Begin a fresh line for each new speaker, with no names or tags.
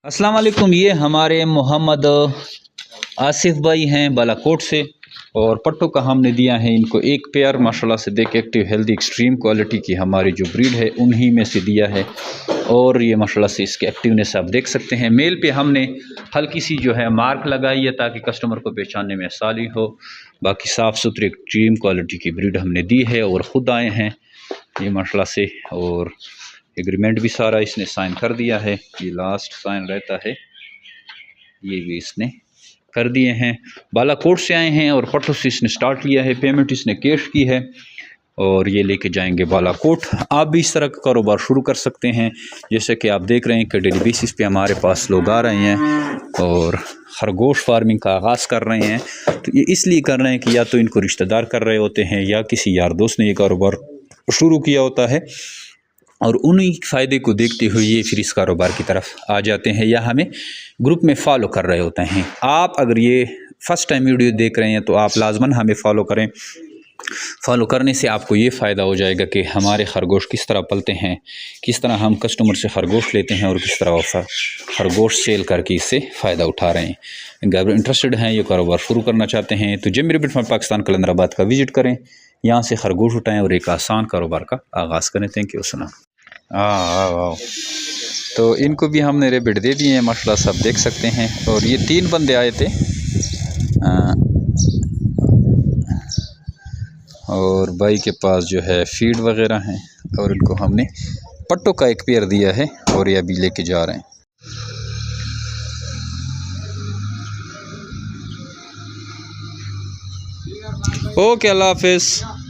अस्सलाम वालेकुम। ये हमारे मोहम्मद आसिफ भाई हैं बालाकोट से, और पट्टों का हमने दिया है इनको एक पेयर माशाल्लाह से देख एक्टिव हेल्दी एक्सट्रीम क्वालिटी की हमारी जो ब्रीड है उन्हीं में से दिया है। और ये माशाल्लाह से इसके एक्टिवनेस आप देख सकते हैं। मेल पे हमने हल्की सी जो है मार्क लगाई है ताकि कस्टमर को पहचानने में आसानी हो। बाकी साफ़ सुथरी एक्सट्रीम क्वालिटी की ब्रीड हमने दी है और ख़ुद आए हैं ये माशाल्लाह से, और एग्रीमेंट भी सारा इसने साइन कर दिया है। ये लास्ट साइन रहता है, ये भी इसने कर दिए हैं। बालाकोट से आए हैं और पट्टों से इसने स्टार्ट लिया है। पेमेंट इसने कैश की है और ये लेके जाएंगे बालाकोट। आप भी इस तरह का कारोबार शुरू कर सकते हैं। जैसे कि आप देख रहे हैं कि डेली बेसिस पे हमारे पास लोग आ रहे हैं और खरगोश फार्मिंग का आगाज़ कर रहे हैं। तो ये इसलिए कर रहे हैं कि या तो इनको रिश्तेदार कर रहे होते हैं या किसी यार दोस्त ने ये कारोबार शुरू किया होता है, और उन्हीं फ़ायदे को देखते हुए ये फिर इस कारोबार की तरफ आ जाते हैं या हमें ग्रुप में फॉलो कर रहे होते हैं। आप अगर ये फ़र्स्ट टाइम वीडियो देख रहे हैं तो आप लाजमन हमें फ़ॉलो करें। फॉलो करने से आपको ये फ़ायदा हो जाएगा कि हमारे खरगोश किस तरह पलते हैं, किस तरह हम कस्टमर से खरगोश लेते हैं और किस तरह वो खरगोश सेल करके इससे फ़ायदा उठा रहे हैं। अगर इंटरेस्टेड हैं, ये कारोबार शुरू करना चाहते हैं तो जिम रिपीट फार्म पाकिस्तान कलंदराबाद का विज़िट करें, यहाँ से खरगोश उठाएँ और एक आसान कारोबार का आगाज़ करें। Thank you. सुना तो इनको भी हमने रेबिट दे दिए हैं माशाल्लाह, सब देख सकते हैं। और ये 3 बंदे आए थे और भाई के पास जो है फीड वगैरह हैं, और इनको हमने पट्टों का एक पेयर दिया है और ये अभी लेके जा रहे हैं। ओके, अल्लाह हाफिज़।